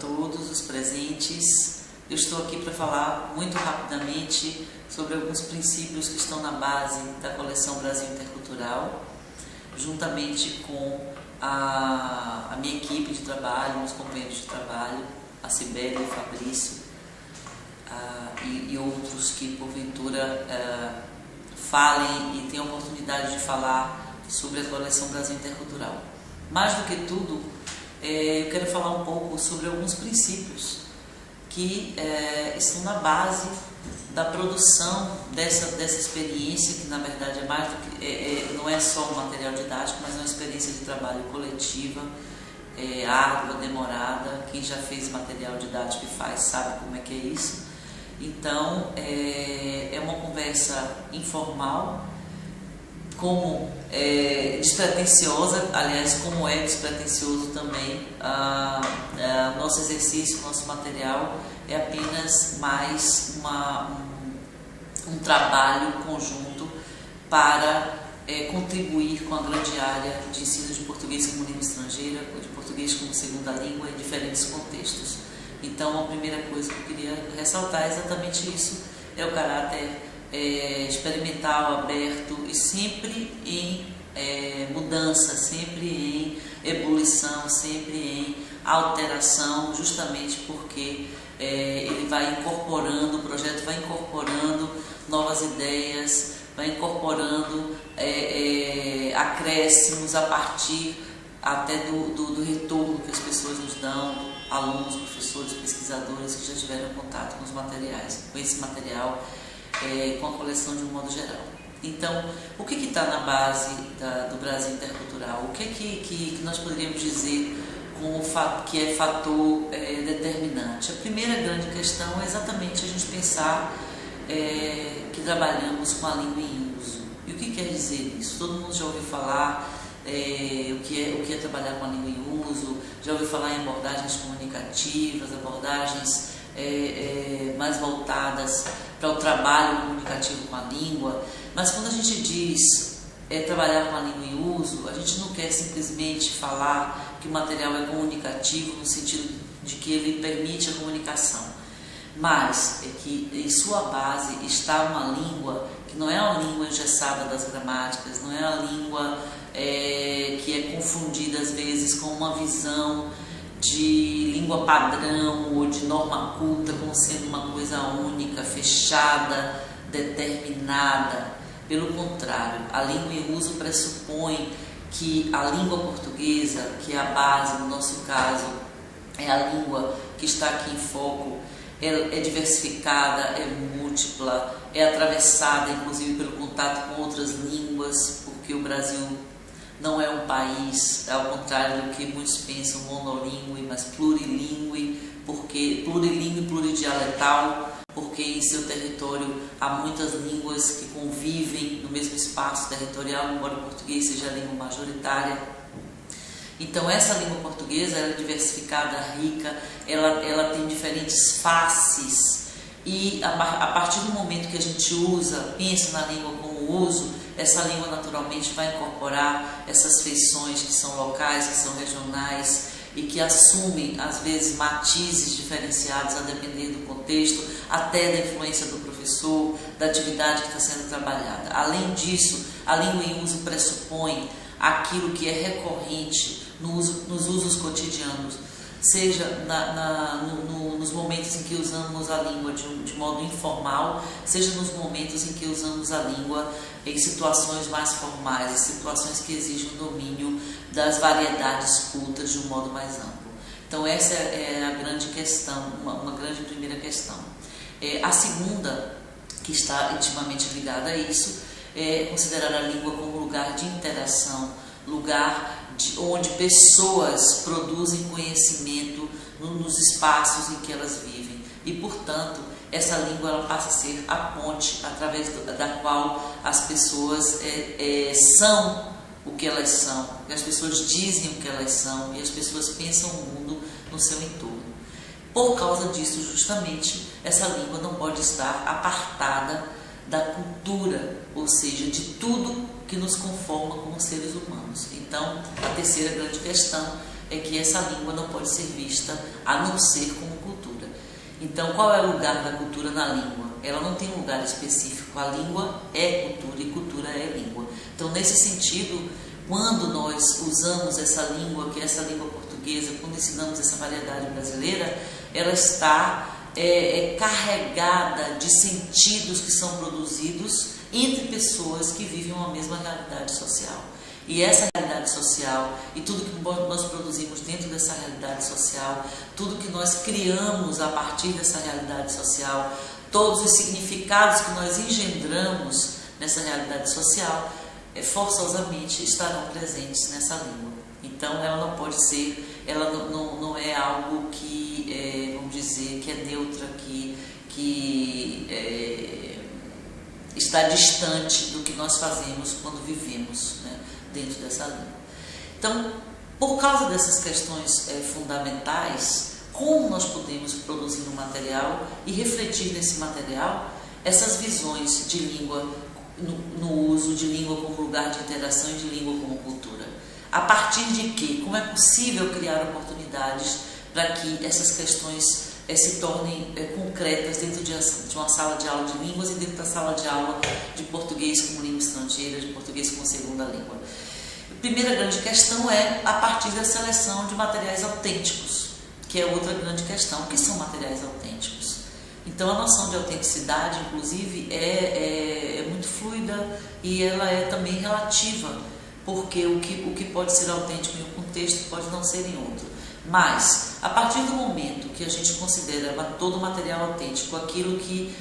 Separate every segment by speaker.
Speaker 1: todos os presentes. Eu estou aqui para falar muito rapidamente sobre alguns princípios que estão na base da coleção Brasil Intercultural, juntamente com a minha equipe de trabalho, meus companheiros de trabalho, a Cibele, o Fabrício e outros que porventura falem e tenham a oportunidade de falar sobre a coleção Brasil Intercultural. Mais do que tudo, eu quero falar um pouco sobre alguns princípios que estão na base da produção dessa experiência, que na verdade é mais do que, não é só um material didático, mas é uma experiência de trabalho coletiva, árdua, demorada. Quem já fez material didático e faz sabe como é que é isso. Então, é uma conversa informal, como despretensiosa, aliás, como é despretensioso também. Nosso exercício, nosso material é apenas mais um trabalho conjunto para contribuir com a grande área de ensino de português como língua estrangeira, de português como segunda língua em diferentes contextos. Então, a primeira coisa que eu queria ressaltar é exatamente isso, é o caráter experimental, aberto e sempre em mudança, sempre em ebulição, sempre em alteração, justamente porque ele vai incorporando, o projeto vai incorporando novas ideias, vai incorporando acréscimos a partir até do retorno que as pessoas nos dão, alunos, professores, pesquisadores que já tiveram contato com os materiais, com esse material, com a coleção de um modo geral. Então, o que está na base do Brasil Intercultural? O que nós poderíamos dizer que é fator determinante? A primeira grande questão é exatamente a gente pensar que trabalhamos com a língua em uso. E o que quer dizer isso? Todo mundo já ouviu falar o que é trabalhar com a língua em uso, já ouviu falar em abordagens comunicativas, abordagens mais voltadas para o trabalho comunicativo com a língua, mas quando a gente diz trabalhar com a língua em uso, a gente não quer simplesmente falar que o material é comunicativo no sentido de que ele permite a comunicação, mas é que em sua base está uma língua que não é uma língua engessada das gramáticas, não é uma língua que é confundida às vezes com uma visão de língua padrão ou de norma culta como sendo uma coisa única, fechada, determinada. Pelo contrário, a língua em uso pressupõe que a língua portuguesa, que é a base, no nosso caso, é a língua que está aqui em foco, é diversificada, é múltipla, é atravessada inclusive pelo contato com outras línguas, porque o Brasil não é um país, ao contrário do que muitos pensam, monolíngue, mas plurilingue, plurilingue e pluridialetal, porque em seu território há muitas línguas que convivem no mesmo espaço territorial, embora o português seja a língua majoritária. Então, essa língua portuguesa ela é diversificada, rica, ela tem diferentes faces, e a partir do momento que a gente pensa na língua como uso, essa língua naturalmente vai incorporar essas feições que são locais, que são regionais e que assumem, às vezes, matizes diferenciados a depender do contexto, até da influência do professor, da atividade que está sendo trabalhada. Além disso, a língua em uso pressupõe aquilo que é recorrente nos usos cotidianos, seja nos momentos em que usamos a língua de modo informal, seja nos momentos em que usamos a língua em situações mais formais, em situações que exigem o domínio das variedades cultas de um modo mais amplo. Então essa é a grande questão, uma grande primeira questão. A segunda, que está intimamente ligada a isso, é considerar a língua como lugar de interação, lugar onde pessoas produzem conhecimento nos espaços em que elas vivem e, portanto, essa língua ela passa a ser a ponte através da qual as pessoas são o que elas são, as pessoas dizem o que elas são e as pessoas pensam o mundo no seu entorno. Por causa disso, justamente, essa língua não pode estar apartada da cultura, ou seja, de tudo que nos conforma como seres humanos. Então, a terceira grande questão é que essa língua não pode ser vista a não ser como cultura. Então, qual é o lugar da cultura na língua? Ela não tem um lugar específico. A língua é cultura e cultura é língua. Então, nesse sentido, quando nós usamos essa língua, que é essa língua portuguesa, quando ensinamos essa variedade brasileira, ela está carregada de sentidos que são produzidos entre pessoas que vivem uma mesma realidade social. E essa realidade social e tudo que nós produzimos dentro dessa realidade social, tudo que nós criamos a partir dessa realidade social, todos os significados que nós engendramos nessa realidade social, forçosamente estarão presentes nessa língua. Então ela não pode ser, ela não é algo que, vamos dizer, que é neutra, que está distante do que nós fazemos quando vivemos, né, dentro dessa língua. Então, por causa dessas questões fundamentais, como nós podemos produzir um material e refletir nesse material essas visões de língua no uso de língua como lugar de interação e de língua como cultura? A partir de que? Como é possível criar oportunidades para que essas questões se tornem concretas dentro de uma sala de aula de línguas e dentro da sala de aula de português como língua estrangeira, de português como segunda língua? A primeira grande questão é a partir da seleção de materiais autênticos, que é outra grande questão. O que são materiais autênticos? Então, a noção de autenticidade, inclusive, é muito fluida e ela é também relativa, porque o que pode ser autêntico em um contexto pode não ser em outro. Mas, a partir do momento que a gente considera todo material autêntico aquilo que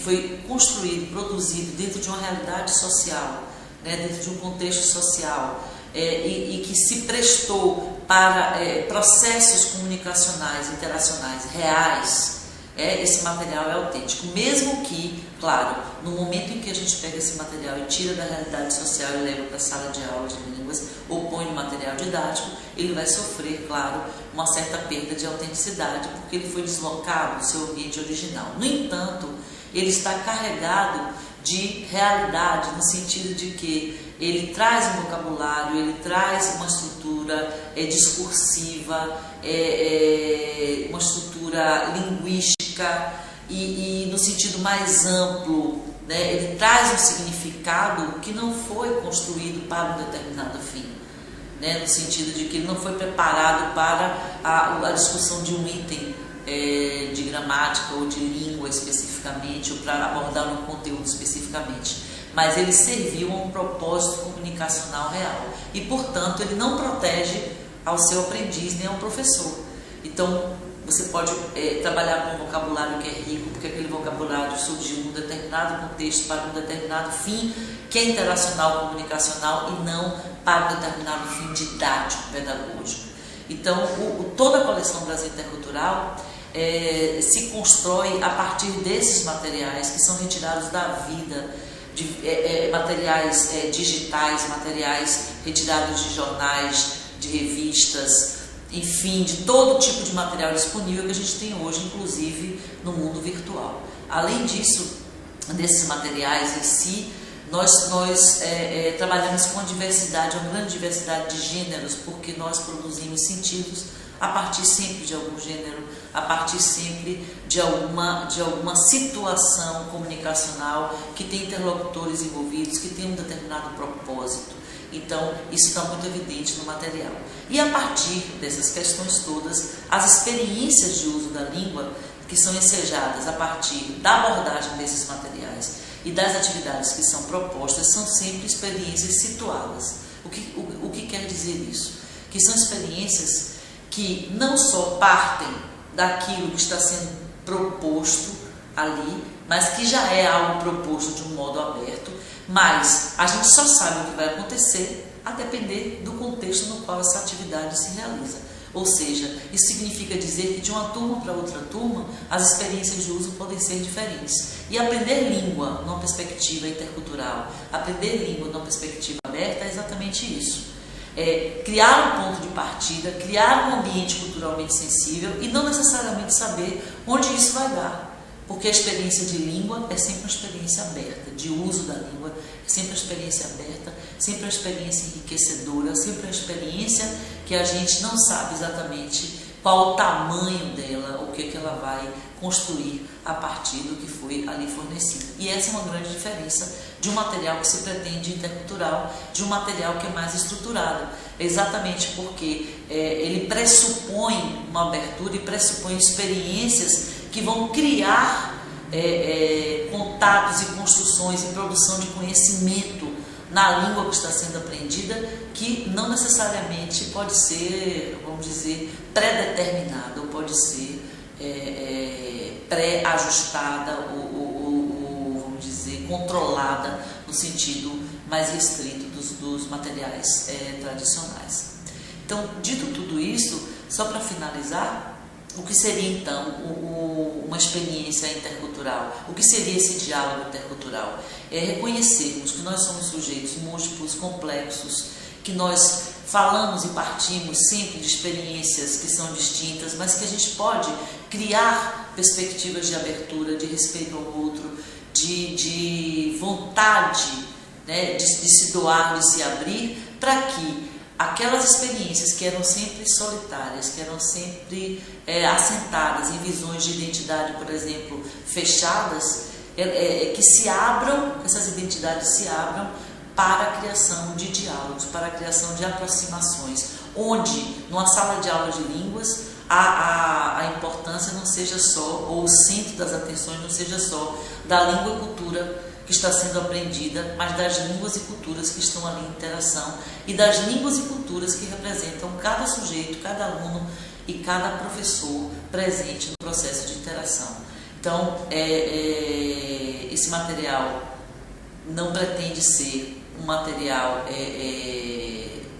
Speaker 1: foi construído, produzido dentro de uma realidade social, né, dentro de um contexto social, e que se prestou para processos comunicacionais, interacionais reais, esse material é autêntico. Mesmo que, claro, no momento em que a gente pega esse material e tira da realidade social e leva para a sala de aula de línguas ou põe no material didático, ele vai sofrer, claro, uma certa perda de autenticidade, porque ele foi deslocado do seu ambiente original. No entanto, ele está carregado de realidade, no sentido de que ele traz um vocabulário, ele traz uma estrutura discursiva, uma estrutura linguística e no sentido mais amplo, né, ele traz um significado que não foi construído para um determinado fim, né, no sentido de que ele não foi preparado para a discussão de um item de gramática ou de língua especificamente, ou para abordar um conteúdo especificamente, mas ele serviu a um propósito comunicacional real e, portanto, ele não protege ao seu aprendiz nem ao professor. Então, você pode trabalhar com um vocabulário que é rico, porque aquele vocabulário surgiu num determinado contexto para um determinado fim, que é interacional, comunicacional, e não para um determinado fim didático, pedagógico. Então, toda a coleção Brasil Intercultural se constrói a partir desses materiais que são retirados da vida, materiais digitais, materiais retirados de jornais, de revistas, enfim, de todo tipo de material disponível que a gente tem hoje, inclusive no mundo virtual. Além disso, desses materiais em si, nós trabalhamos com uma grande diversidade de gêneros, porque nós produzimos sentidos a partir sempre de algum gênero, a partir sempre de alguma situação comunicacional que tem interlocutores envolvidos, que tem um determinado propósito. Então, isso está muito evidente no material. E a partir dessas questões todas, as experiências de uso da língua, que são ensejadas a partir da abordagem desses materiais e das atividades que são propostas, são sempre experiências situadas. O que quer dizer isso? Que são experiências que não só partem daquilo que está sendo proposto ali, mas que já é algo proposto de um modo aberto, mas a gente só sabe o que vai acontecer a depender do contexto no qual essa atividade se realiza. Ou seja, isso significa dizer que de uma turma para outra turma, as experiências de uso podem ser diferentes. E aprender língua numa perspectiva intercultural, aprender língua numa perspectiva aberta é exatamente isso. Criar um ponto de partida, criar um ambiente culturalmente sensível e não necessariamente saber onde isso vai dar. Porque a experiência de língua é sempre uma experiência aberta, de uso da língua, é sempre uma experiência aberta, sempre uma experiência enriquecedora, sempre uma experiência que a gente não sabe exatamente qual o tamanho dela, o que ela vai construir a partir do que foi ali fornecido. E essa é uma grande diferença de um material que se pretende intercultural, de um material que é mais estruturado, exatamente porque ele pressupõe uma abertura e pressupõe experiências que vão criar contatos e construções e produção de conhecimento na língua que está sendo aprendida, que não necessariamente pode ser, vamos dizer, pré-determinada, ou pode ser pré-ajustada ou, vamos dizer, controlada no sentido mais restrito dos materiais tradicionais. Então, dito tudo isso, só para finalizar, o que seria então uma experiência intercultural? O que seria esse diálogo intercultural? É reconhecermos que nós somos sujeitos múltiplos, complexos, que nós falamos e partimos sempre de experiências que são distintas, mas que a gente pode criar perspectivas de abertura, de respeito ao outro, de vontade, né, de se doar, de se abrir, para que aquelas experiências que eram sempre solitárias, que eram sempre assentadas em visões de identidade, por exemplo, fechadas, que se abram, essas identidades se abram para a criação de diálogos, para a criação de aproximações, onde, numa sala de aula de línguas, a importância não seja só, ou o centro das atenções não seja só da língua e cultura que está sendo aprendida, mas das línguas e culturas que estão ali em interação e das línguas e culturas que representam cada sujeito, cada aluno e cada professor presente no processo de interação. Então, esse material não pretende ser um material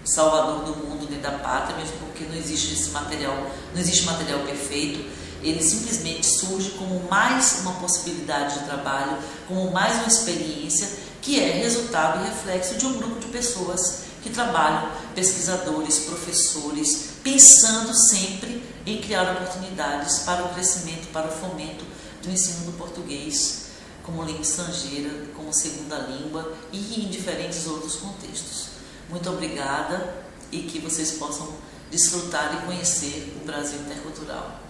Speaker 1: salvador do mundo nem da pátria, mesmo porque não existe esse material, não existe material perfeito. Ele simplesmente surge como mais uma possibilidade de trabalho, como mais uma experiência que é resultado e reflexo de um grupo de pessoas que trabalham, pesquisadores, professores, pensando sempre em criar oportunidades para o crescimento, para o fomento do ensino do português como língua estrangeira, como segunda língua e em diferentes outros contextos. Muito obrigada e que vocês possam desfrutar e conhecer o Brasil intercultural.